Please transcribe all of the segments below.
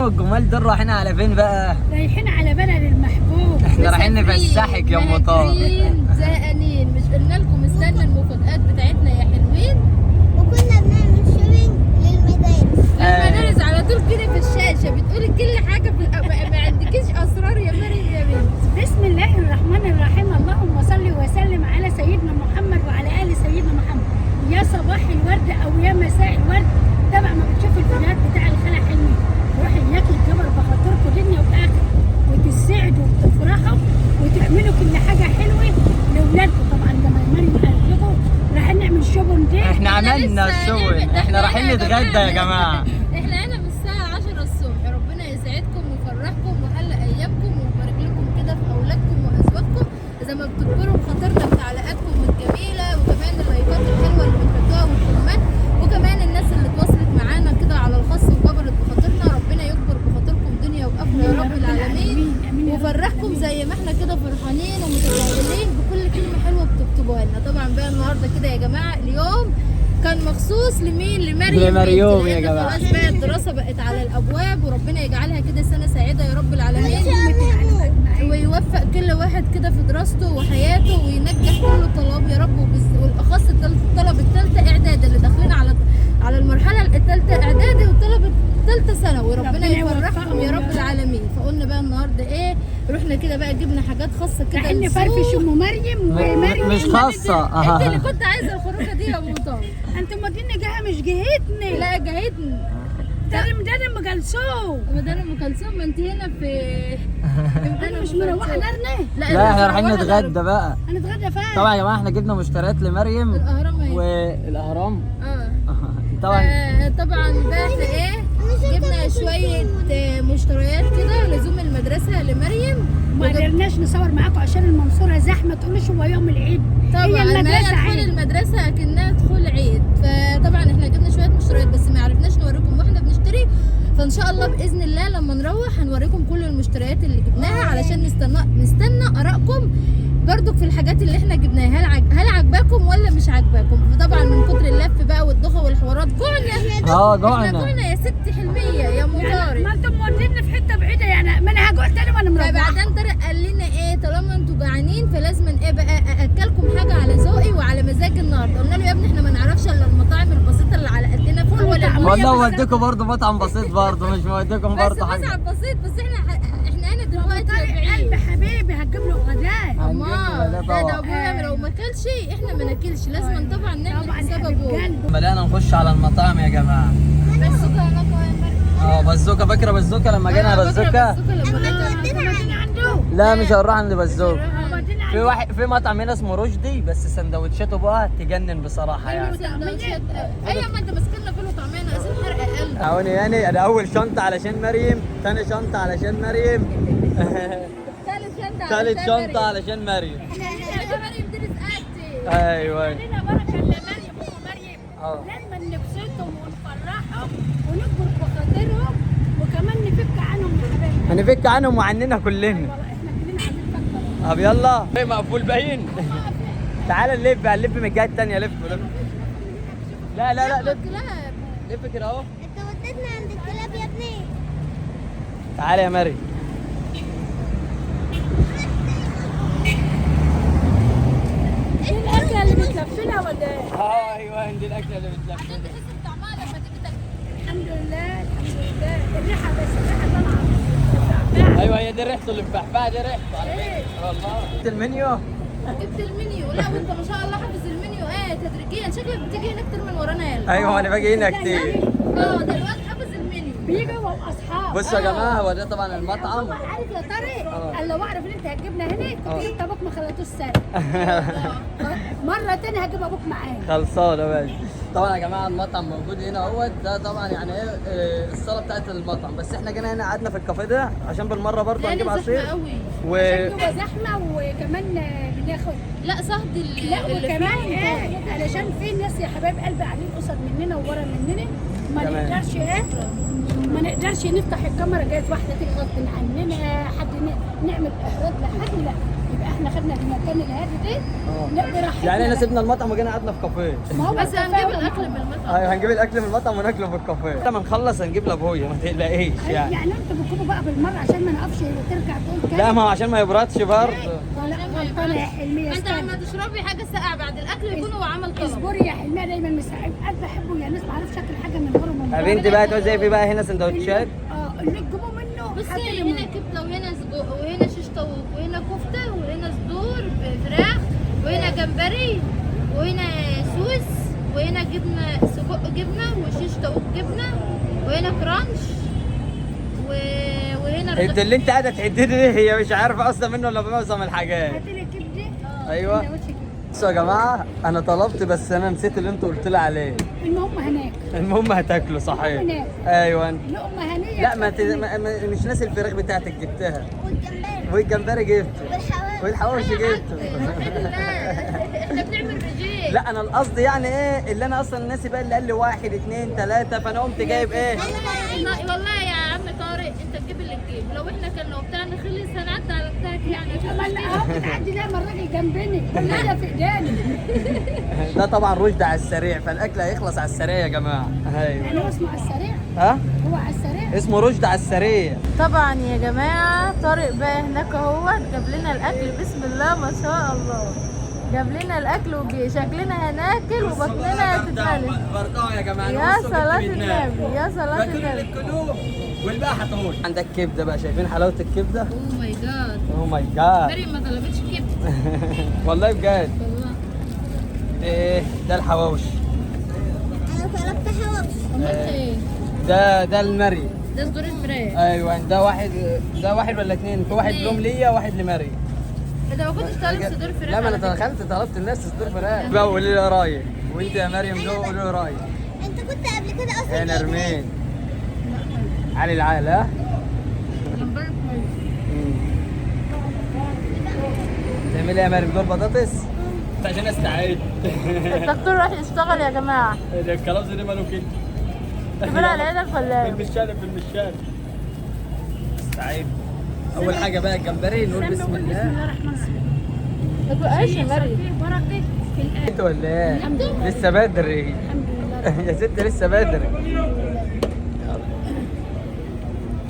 الجمال دول رايحين على فين بقى؟ رايحين على بلد المحبوب. احنا رايحين نفسحك يا ام طارق. زهقانين، مش قلنا لكم استنى المفاجآت بتاعتنا يا حلوين؟ وكنا بنعمل شوبينج المدارس على طول كده في الشاشة بتقولي كل حاجة ما عندكيش أسرار يا مريم يا بنت. بسم الله الرحمن الرحيم. اللهم صل وسلم على سيدنا محمد وعلى آل سيدنا محمد. يا صباح الورد أو يا مساء الورد، تبع ما بتشوف الفيديوهات بتاع الخالة حلمي. روحي ياكل الجبل بخاطركم دنيا وآخر، وتسعدوا وتفرحوا وتعملوا كل حاجة حلوة لأولادكم. طبعا زي ما مريم قالت لكم رايحين نعمل شوبنج دي. احنا عملنا الشغل، احنا رايحين نتغدى يا جماعه. احنا هنا من الساعة 10 الصبح. ربنا يسعدكم ويفرحكم ويحل أيامكم ويبارك لكم كده في أولادكم وأزواجكم زي ما بتكبروا بخاطرنا بتعليقاتكم الجميلة، وكمان اللايكات الحلوة اللي بتحطوها والكومنت، وكمان الناس اللي اتواصلت معانا كده على الخاص وجبرت بخاطرنا. ربنا يكبر بخاطركم دنيا وآخرة يا رب العالمين، ويفرحكم زي ما احنا كده فرحانين ومتفائلين بكل كلمة حلوة بتكتبوها لنا. طبعا بقى النهارده كده يا جماعة اليوم كان مخصوص لمين؟ لمريوم يا جماعة. خلاص بقى الدراسة بقت على الأبواب، وربنا يجعلها كده سنة سعيدة يا رب العالمين، ويوفق كل واحد كده في دراسته وحياته، وينجح كل طلاب يا رب، والأخص الطلبة الثالثة إعدادي اللي داخلين على المرحلة الثالثة إعدادي والطلبة الثالثة ثانوي. ربنا يفرحهم يا رب العالمين. فقلنا بقى النهارده إيه؟ رحنا كده بقى جبنا حاجات خاصة كده رايحين نفرفش أم مريم ومريم. مش خاصه. انت اللي كنت عايزة الخروجة دي يا أم طارق. انتوا موديني جهه مش جهتني. لا جاهدني ده مدام ام كلثوم. مدام ام كلثوم. ما انت هنا في انا مش مروحه نرنه. لا احنا رايحين نتغدى بقى. هنتغدى فين؟ طبعا يا جماعه احنا جبنا مشتريات لمريم. الأهرام اهي. والاهرام طبعا طبعا بقى احنا ايه جبنا شويه مشتريات كده لزوم المدرسه لمريم. ما قدرناش نصور معاكم عشان المنصوره زحمه، تقولوش هو يوم العيد. طبعا هي المدرسه دخول عيد. المدرسه اكنها دخول عيد. فطبعا احنا جبنا شويه مشتريات بس ما عرفناش نوريكم واحنا بنشتري. فان شاء الله باذن الله لما نروح هنوريكم كل المشتريات اللي جبناها علشان نستنى ارائكم برضك في الحاجات اللي احنا جبناها. هل عجباكم ولا مش عجباكم؟ فطبعا من كتر اللف بقى والضخه والحوارات جوعنا. جوعنا. جوعنا يا ست حلميه يا ام طارق. ما انتم موديني في حته بعيده يعني، ما انا هجوع تاني وانا مروحه. فبعدين طارق قال لنا ايه؟ طالما انتوا جعانين فلازم ايه بقى ااكلكم حاجه على ذوقي وعلى مزاجي النهارده. قلنا له يا ابني احنا ما نعرفش الا المطاعم البسيطه اللي على قدنا فول ولا والله موديكم برضه مطعم بسيط برضه، مش موديكم برضه بس حاجه. مطعم بسيط. بس احنا هنا دلوقتي قلب حبيبي هتجيب له غداء. امال ده ابويا لو ما اكلش احنا ما ناكلش. لازم طبعا نعمل حساب ابويا. بدأنا نخش على المطاعم يا جماعه. بزوكه هناك يا مريم. بزوكه. فاكره بزوكه لما جينا بزوكه؟ لا مش هنروح عند بزوكه. في مطعم هنا اسمه رشدي، بس سندوتشاته بقى تجنن بصراحه يعني. ايوه ما انت ماسكنا فول وطعميه ناقصين حرق قلب. اهوني يعني انا اول شنطه علشان مريم، ثاني شنطه علشان مريم، ثالث شنطه علشان مريم. مريم دي رزقتي. ايوه علينا بركه لمريم ومريم. لما نبسطهم ونفرحهم ونكبر بخاطرهم، وكمان نفك عنهم يا حبايبي. هنفك عنهم وعننا كلنا. والله احنا كلنا عايزين نفكر. طب يلا. ايه مقفول باين. تعال نلف من الجهه الثانيه. لف. لا لف. كلاب. لف كده اهو. انت وديتنا عند الكلاب يا ابني. تعالى يا مريم. دي الاكله اللي بتلفلها ولا ايه؟ ايوه دي الاكله اللي بتلف. عشان تحس بطعمها لما تيجي تاكل. الحمد لله الحمد لله. الريحه بس الريحه طالعه. ايوه هي دي ريحته اللي مفحفحه. دي ريحته على فكره والله. جبت المنيو. جبت المنيو. لا وانت ما شاء الله حافظ المنيو تدريجيا. شكلك بتيجي هنا كتير من ورانا يلا. ايوه انا باجي هنا كتير. دلوقتي حافظ المنيو. بيجوا واصحاب. بصوا يا جماعه هو ده طبعا المطعم. عارف يا طارق، قال لو اعرف ان انت هتجيبنا هنا كنت جبت ابوك ما خليتوش سنه. مره تانية هجيب ابوك معايا. خلصانه ماشي. طبعا يا جماعه المطعم موجود هنا اهوت. ده طبعا يعني ايه الصاله بتاعت المطعم. بس احنا جينا هنا قعدنا في الكافيه ده عشان بالمره برضه هنجيب عصير. قوي. عشان جوه زحمه وكمان بناخد. لا صهد لا وكمان ايه علشان في ناس يا حبايب قلبي قاعدين قصد مننا وورا مننا، ما نقدرش ما نقدرش نفتح الكاميرا جاية واحده تيجي غصب عننا، حد نعمل احراج لحد. لا يبقى احنا خدنا المكان الهادي ده نقدر يعني احنا سيبنا المطعم وجينا قعدنا في كافيه. ما هو بس هنجيب الاكل من المطعم. ايوه هنجيب الاكل من المطعم وناكله في الكافيه. لما نخلص هنجيب لابويا ما تقلقيش يعني. يعني انتوا بتجيبوا بقى بالمره عشان ما نقفش وترجع تقول لا ما هو عشان ما يبردش برضه. لا غلطانه يا حلميه. انت لما تشربي حاجه ساقعه بعد الاكل يكون هو عمل طلب. اصبري يا حلميه دايما مساعد انا بحبه يا ناس ما اعرفش شكل حاجه من غيره من يا بنتي بقى توزعي في بقى هنا سندوتشات. اللي تجيبوا منه بصي هنا كبده وهنا سجق وهنا شيش طاووق وهنا كفته وهنا صدور فراخ وهنا جمبري وهنا سوس وهنا جبنه سجق جبنه وشيش طاووق جبنه وهنا كرانش وهنا انت اللي انت قاعده تعدي دي هي مش عارفه اصلا منه ولا معظم الحاجات. هاتي لي كبده. ايوه بصوا يا جماعه انا طلبت بس انا نسيت اللي انتوا قلت لي عليه. المهم هناك. المهم هتاكلوا صحيح. هناك. ايوه لقمه هنيه. لا مش ناسي الفراخ بتاعتك جبتها والجمبري والجمبري جبته والحواوشي والحواوشي جبته. احنا بنعمل رجيم. لا انا القصد يعني ايه اللي انا اصلا ناسي بقى اللي قال لي 1 2 3 فانا قمت جايب ايه. والله يا عم طارق انت تجيب اللي تجيب لو احنا كان لو بتاعنا خلص هنعدي على بتاعك يعني. لا اهو بتعدي دايما الراجل جنبني كلها في ايدينا. ده طبعا رشد على السريع فالاكل هيخلص على السريع يا جماعه. ايوه يعني هو اسمه على السريع. ها هو على السريع. اسمه رشد على السريع. طبعا يا جماعه طارق بقى هناك اهوت جاب لنا الاكل بسم الله ما شاء الله. جاب لنا الاكل وجي شكلنا هناكل وبطننا هتتملي. برضه يا جماعه يا صلاة النبي يا صلاة النبي. والباقي هتقول عندك كبده بقى. شايفين حلاوه الكبده؟ اوه ماي جاد. اوه ماي جاد. مريم ما طلبتش كبده. والله بجد. والله. ايه ده الحواوشي. انا طلبت حواوشي. امال ايه؟ ده المري. ده صدور الفراخ. ايوه ده واحد ولا اتنين؟ في واحد لهم ليا وواحد لمري. انت ما كنتش طالب صدور فراخ؟ لا ما انا دخلت طلبت الناس صدور فراخ. بقى قولي لي رايك وانت يا مريم دول قولي لي رايك. انت كنت قبل كده اصلا يا جايب نرمين علي العال ها. تعملي ايه يا مريم دول بطاطس؟ عشان استعد. الدكتور راح يشتغل يا جماعه. ده الكلام ده ماله كده. كبر على ايدك ولا ايه؟ بالمشان استعد. اول حاجه بقى الجمبري نقول بسم بسم الله. الله الرحمن الرحيم. ما تبقاش يا مريم. فيه بركه في الاكل. انت ولا ايه؟ الحمد لله. لسه بدري. الحمد لله. يا ست لسه بدري.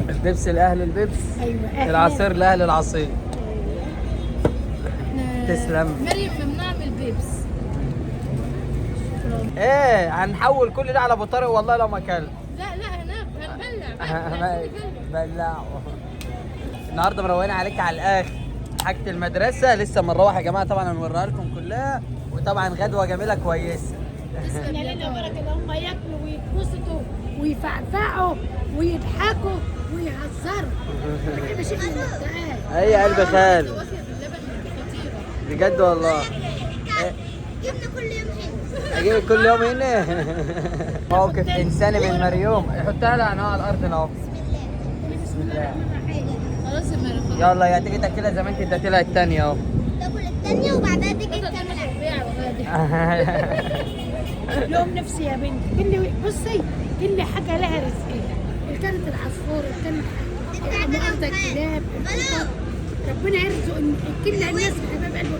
البيبس لاهل البيبس. ايوه العصير لاهل العصير. تسلم. مريم ممنوع من البيبس. ايه هنحول كل ده على ابو طارق والله لو ما كل. لا هناك هنبلع. بلعوا. النهارده مروقين عليك على الاخر. حاجه المدرسه لسه مروح يا جماعه طبعا هنوريها لكم كلها وطبعا غدوه جميله كويسه. احنا لنا بركه ده هم ياكلوا ويتبسطوا ويفعفعوا ويضحكوا ويهزروا. كده شيء من السعاده. اي قلب خال واكل باللبن خطيره. بجد والله. جبنا كل يوم حلو. اجيبك كل يوم هنا. موقف انساني من مريوم. حطها لها انا على الارض اهو. بسم الله. خلاص يا مريم خلاص. يلا يا تيجي تاكلها زي ما انت اديتي الثانيه اهو. تاكل الثانيه وبعدها تيجي انت تكمل. تعمل ربيع وغادي. لهم نفسي يا بنتي كل بصي كل حاجه لها رزقها. ان كانت العصفور ان كانت مؤاخذة الكلاب القطط. ربنا يرزق كل الناس حباب قلبه.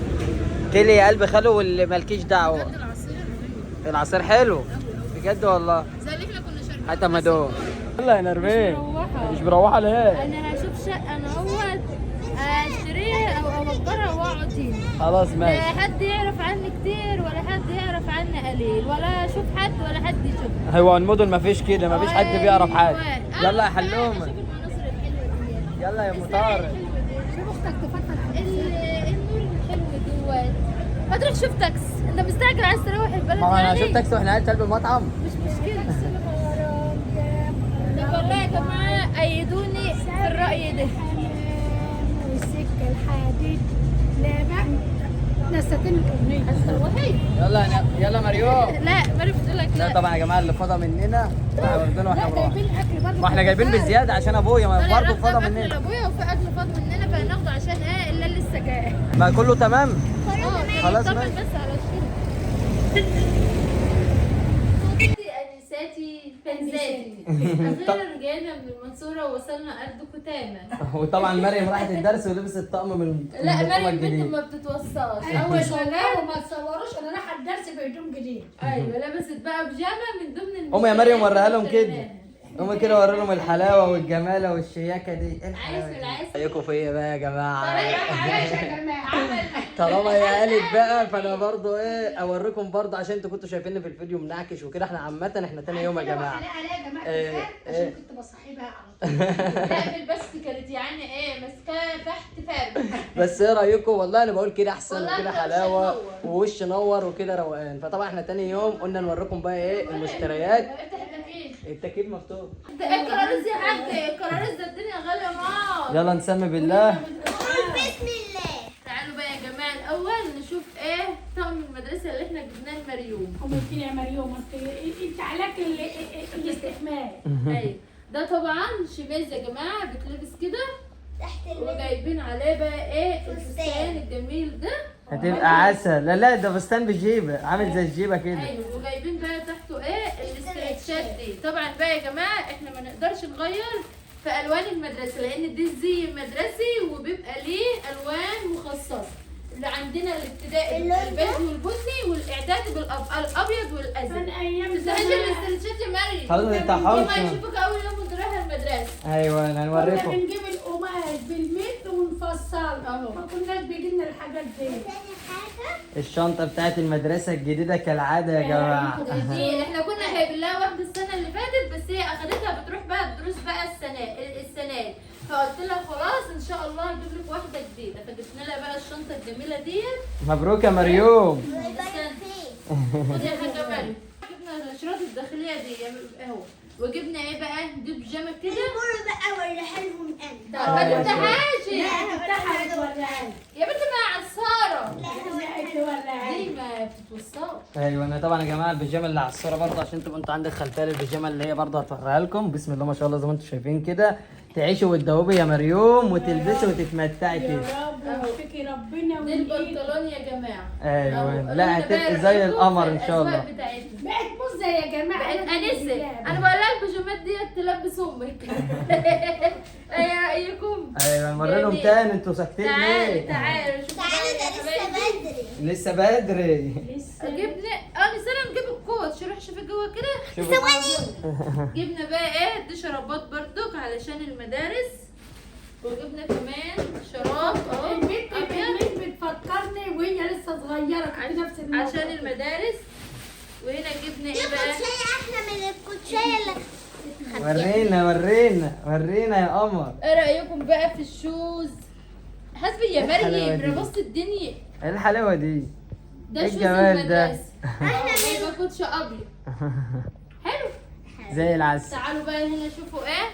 كلي يا قلب خاله واللي مالكيش دعوه. بجد العصير حلو. العصير حلو بجد والله. زي اللي احنا كنا شاربين. حتى ما دوق. يلا يا نرمين. مروحة. مش مروحه ليه؟ انا هشوف شقه انا اهوت اشتريها او اجرها واقعد هنا. خلاص لا ماشي. حد يعرف عني كتير ولا حد يعرف عني قليل ولا اشوف حد ولا حد يشوف. هو المدن ما فيش كده ما فيش حد بيعرف حد. يلا يا حلومه. شوف المناظر الحلوه دي. يلا يا ابو طارق. شوف اختك تفضل على النور الحلو دوت. ما تروح شوف تاكس. انت مستعجل عايز تروح البلد ما هو انا يعني؟ شفت تاكسي واحنا قاعد قلب المطعم. مش مشكله. طب والله يا جماعه ايدوني في الراي ده. والسكه الحديد لا بقى نستنى الاغنيه. هتروحي؟ يلا مريوم. لا مريم بتقول لك لا لا. طبعا يا جماعه اللي فضى مننا احنا واخدينه واحنا لا بنروح. جايبين اكل برضه. ما احنا جايبين بزياده عشان ابويا ما طلع برضه رحنا فضى اكل مننا. لابويا وفي اكل فاض مننا فهناخده عشان ايه الا لسه جاي. ما كله تمام. اه خلاص طبعا ماشي. بس على الشرب. ذاتي فان ذاتي. اخيرا جينا من المنصوره ووصلنا ارض كتامه. وطبعا مريم راحت الدرس ولبست طقم من لا الطقم مريم بنت الجديد. ما بتتوصاش. اول اول ما شغال وما تصوروش انا رايحه الدرس بهدوم جديد. ايوه لبست بقى بيجامه من ضمن قوم يا مريم وريها اللي لهم كده. اشتريناها. قوم كده وري لهم الحلاوه والجماله والشياكه دي. ايه عايز الحلاوه في دي؟ العسل. رايكم فيا بقى يا جماعه؟ معلش يا جماعه. طالما هي قالت بقى فانا برضو ايه اوريكم برضو عشان انتوا كنتوا شايفيني في الفيديو منعكش وكده. احنا عامه احنا تاني يوم يا جماعه. عليها يا جماعه إيه، عشان إيه. كنت بصحيبها على طول. لا في البث كانت يعني ايه ماسكاه تحت فارغ. بس ايه رايكم؟ والله انا بقول كده احسن والله وكده كده وشك حلاوه نور. ووش نور وكده روقان. فطبعا احنا تاني يوم قلنا نوريكم بقى ايه المشتريات. افتح التكييف. التكييف مفتوح. انت ايه الكراريس يا حاج؟ الكراريس ده الدنيا غاليه معاك. يلا نسمي بالله. قول بسم الله. تعالوا بقى يا جماعه الاول نشوف ايه طقم المدرسه اللي احنا جبناه لمريوم. قلت يا مريوم انت عليك الاستحمال. ايوه ده طبعا شميز يا جماعه بتلبس كده تحت وجايبين عليه بقى ايه الفستان الجميل ده. هتبقى عسل. لا لا ده فستان بالجيبه عامل زي الجيبه كده. ايوه وجايبين بقى تحته ايه الاسترتشات دي. طبعا بقى يا جماعه احنا ما نقدرش نغير في الوان المدرسه لان دي الزي المدرسي وبيبقى ليه الوان مخصصه. اللي عندنا الابتدائي البيج والبني والاعدادي بالابيض والازرق. من ايام تستهجن زمان الاسترتشات يا مريم. خلاص ما ما تفتحهمش. يشوفك اول يوم وانت رايحه المدرسه. ايوه انا كنا هنوريكم. بنجيب القماش بالمتر ونفصله أهو. ما كناش بيجي لنا الحاجات دي. تاني حاجة الشنطه بتاعت المدرسه الجديده كالعاده يا جماعه. دي احنا كنا جايبين لها واحده السنه اللي فاتت بس هي اخدتها بتروح بقى الدروس بقى السنه دي. فقلت لها خلاص ان شاء الله هجيب لك واحده جديده فجبنا لها بقى الشنطه الجميله ديت. مبروك يا مريوم. ويبارك فيك. خدي يا حاجه مريم. جبنا الشراط الداخليه دي اهو وجبنا ايه بقى دي بيجامه كده. المرة بقى وريها لهم انا. طب ما تفتحهاش لا افتحها وتولعها. يا بنت ما عصاره لا تولعها. دي ما بتتوصاش. ايوه انا طبعا يا جماعه البيجامه اللي على الصوره برضه عشان تبقوا انتوا عندك خلفيه للبيجامه اللي هي برضه هتوريها لكم. بسم الله ما شاء الله زي ما انتوا شايفين كده. تعيشوا وتدوبي يا مريوم وتلبسي وتتمتعي كده. يا رب وفقي ربنا دي ويجيب. البنطلون يا جماعه. ايوه أهو. لا قلنا بقى هتبقي زي رأيكم القمر في ان شاء الله. الأذواق بتاعتنا. بقت مزه يا جماعه. بقت انسه. انا بقول لها البيجامات دي تلبس امك. ايه رايكم؟ ايوه نوري لهم تاني انتوا ساكتين تعالي ليه؟ تعالي شوفوا تعالوا بقى يا ده لسه حبايبي. بدري. لسه بدري. لسه جبنا نسينا نجيب الكوت. روح شوفي جوه كده. شوفوا جبنا بقى ايه دي شرابات بردك علشان المدارس وجبنا كمان شراب اهو البنت ابيض بتفكرني وهي لسه صغيره كانت نفس الموضوع. عشان المدارس. وهنا جبنا دي ايه بقى كوتشية احلى من الكوتشية اللي ورينا يا قمر. ايه رايكم بقى في الشوز؟ حسبي يا إيه الحلاوة مريم دي؟ ربصت الدنيا. ايه الحلاوه دي؟ ده إيه شوز الجمال ده؟ المدرسه. احنا ما كنتش ابيض. حلو. زي العسل. تعالوا بقى هنا شوفوا ايه.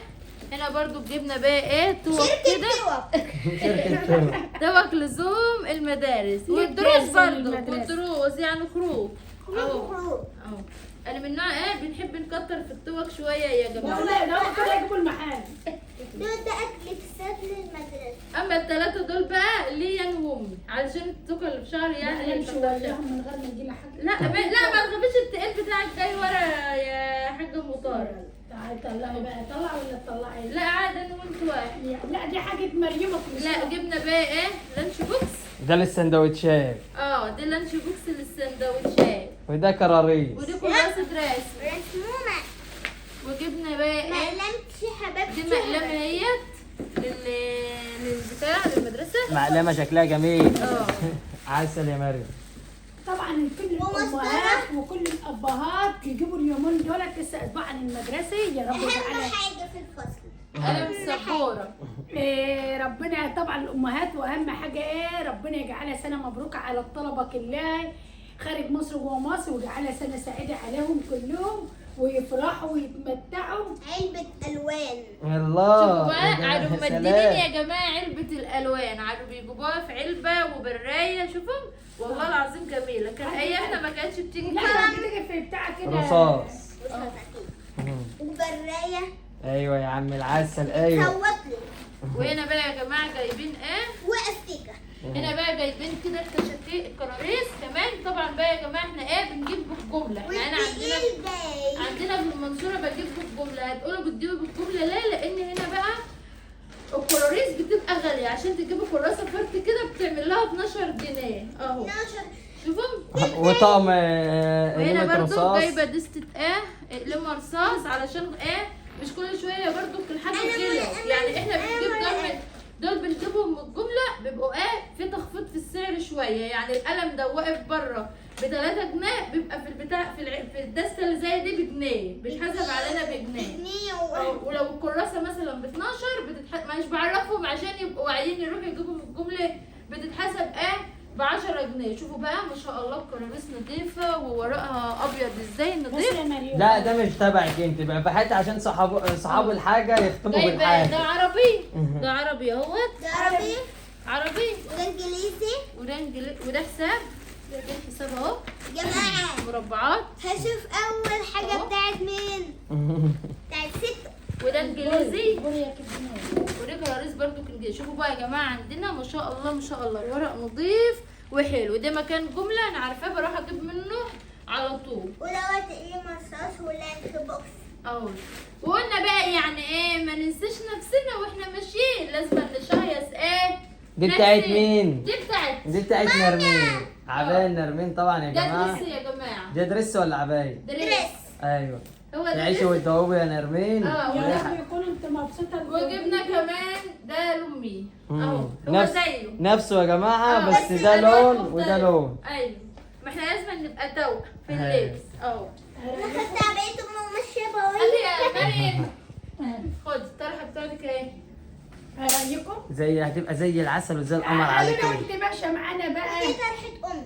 هنا برضو جبنا بقى ايه توك كده. توك لزوم المدارس والدروس لزوم برضو المدرسة. والدروس يعني خروج اهو خروج. اهو. انا من نوع ايه بنحب نكتر في التوك شويه يا جماعه. لا ده كده يجيبوا المحل. دول ده اكل كساد للمدرسة. اما الثلاثه دول بقى ليا انا وامي علشان التوك اللي في شعري يعني يعني اللي نمشي مكترة. وراهم من غير ما نجي لها حاجه. لا ما تخافيش التقيل بتاعك جاي ورا يا حاجه مطار. تعالي طلعي بقى طلعي ولا تطلعي؟ لا عادي انا وانت واحد. لا دي حاجه مريمه في لا جبنا بقى ايه لانش بوكس. ده للسندوتشات دي لانش بوكس للسندوتشات وده كراريس. ودي كراسه رسم. رسمومة. وجبنا بقى ايه مقلمتي دي حبيبتي. مقلمه اهيت للبتاع للمدرسه. معلمه شكلها جميل. اه عسل يا مريم. طبعا كل الامهات وكل الابهات يجيبوا اليومين دولت لسه اسبوع عن المدرسه يا رب اهم يجعلها. حاجة في الفصل. قلم السبوره. ربنا طبعا الامهات واهم حاجه ربنا يجعلها سنه مبروكه على الطلبه كلها خارج مصر وجوه مصر ويجعلها سنه سعيده عليهم كلهم ويفرحوا ويتمتعوا. علبة ألوان. الله. شوفوا بقى يا عادوا جماعة، ممددين سلام. يا جماعه علبه الالوان عادوا بيجيبوها في علبه وبرايه. شوفوا والله العظيم جميله. كان ايامنا ما كانتش بتيجي لا كده. بتيجي في بتاع كده رصاص. وبراية. ايوه يا عم العسل ايوه. صوت لي. وهنا بقى يا جماعه جايبين ايه وأستيكة. هنا بقى جايبين كده الكشاكيل الكراريس كمان. طبعا بقى يا جماعه احنا ايه بنجيب بالجمله. احنا هنا عندنا في المنصوره بجيب بالجمله. هتقولوا بتجيبوا بالجمله ليه؟ لان هنا بقى الكراريس بتبقى غاليه. عشان تجيبوا كراسه فرد كده بتعمل لها 12 جنيه اهو. شوفوا. وطقم وهنا قلم برضو رصاص. جايبه دستة اقلام رصاص علشان مش كل شويه برضو الحاجه كيلو. يعني احنا بنجيب دول بنجيبهم من الجمله بيبقوا في تخفيض في السعر شويه. يعني القلم ده واقف بره ب 3 جنيه بيبقى في البتاع في الدسته اللي زي دي بجنيه. بيتحسب علينا بجنيه. ولو الكراسه مثلا ب 12 مش بعرفهم عشان يبقوا واعيين يروحوا يجيبوا من الجمله. بتتحسب ب 10 جنيه. شوفوا بقى ما شاء الله الكراريس نظيفه وورقها ابيض ازاي نظيف. لا ده مش تبعك انت بقى، بحيث عشان صحاب الحاجه يختموا جايبه بالحاجه. ده عربي. ده عربي اهوت. ده عربي عربي وده انجليزي وده حساب. ده الحساب اهو يا جماعه. مربعات. هشوف اول حاجه أهو. بتاعت مين؟ بتاعت ست. وده انجليزي. وده كراريس برضو انجليزي. شوفوا بقى يا جماعه عندنا ما شاء الله ما شاء الله الورق نظيف وحلو. ده مكان جمله انا عارفاه بروح اجيب منه على طول. ودوت ايه مصاص ولانك بوكس. اهو. وقلنا بقى يعني ما ننساش نفسنا واحنا ماشيين. لازم نشيص دي بتاعت نفسي. مين؟ دي بتاعت نرمين. عباية نرمين طبعا يا ده جماعه. دريس يا جماعه. ده دريس ولا عباية؟ دريس. ايوه. هو ده تعيشوا دريس. وتدوبوا يا نرمين. يا رب يكون انت مبسوطه. وجبنا كمان ده لامي اهو. هو نفس زيه نفسه يا جماعه بس بس ده لون مختلف. وده لون. ايوه. ما احنا لازم نبقى توأم في أيوة. اللبس اهو. وخدت عباية ام الشباب. خدي يا مريم. خد الطرحه بتاعتك اهي. رايكم؟ هتبقى زي العسل وزي القمر عليك انا كده. وانت ماشيه معانا بقى. دي طرحة ام.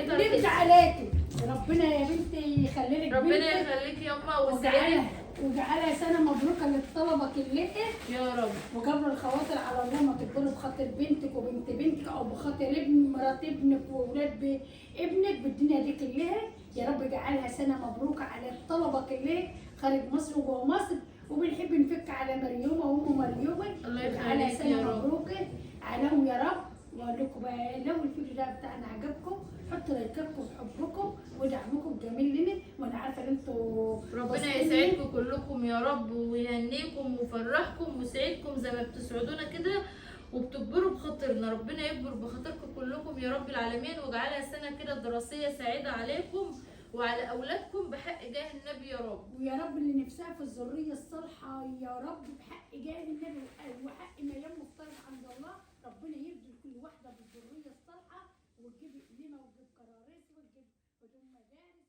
نمت عليكي. ربنا يا بنتي يخلي لك ربنا بنتك يخليكي يا امه وسعيدك وجعلها سنه مبروكه للطلبه كلها. يا رب. وجبر الخواطر على الله ما تكبروا بخاطر بنتك وبنت بنتك او بخاطر ابن مرات ابنك واولاد ابنك بالدنيا دي كلها. يا رب اجعلها سنه مبروكه على الطلبه كلها خارج مصر وجوه مصر. وبنحب نفك على مريومه وام مريومه. الله اجعلها يخليك يا سنه رب. مبروكه عليهم يا رب. واقول لكم بقى لو الفيديو ده بتاعنا عجبكم حطوا لايكاتكم وحبكم ودعمكم الجميل لنا. وانا عارفه ان انتوا ربنا يسعدكم كلكم يا رب ويهنيكم ويفرحكم ويسعدكم زي ما بتسعدونا كده وبتكبروا بخاطرنا. ربنا يكبر بخاطركم كلكم يا رب العالمين واجعلها سنه كده دراسيه سعيده عليكم وعلى اولادكم بحق جاه النبي يا رب. ويا رب اللي نفسها في الذريه الصالحه يا رب بحق جاه النبي وحق مريم مفترض عند الله. ربنا يرضي كل واحده بالذريه الصالحه وتجيب قليمه وتجيب كراريس وتجيب هدوم مدارس.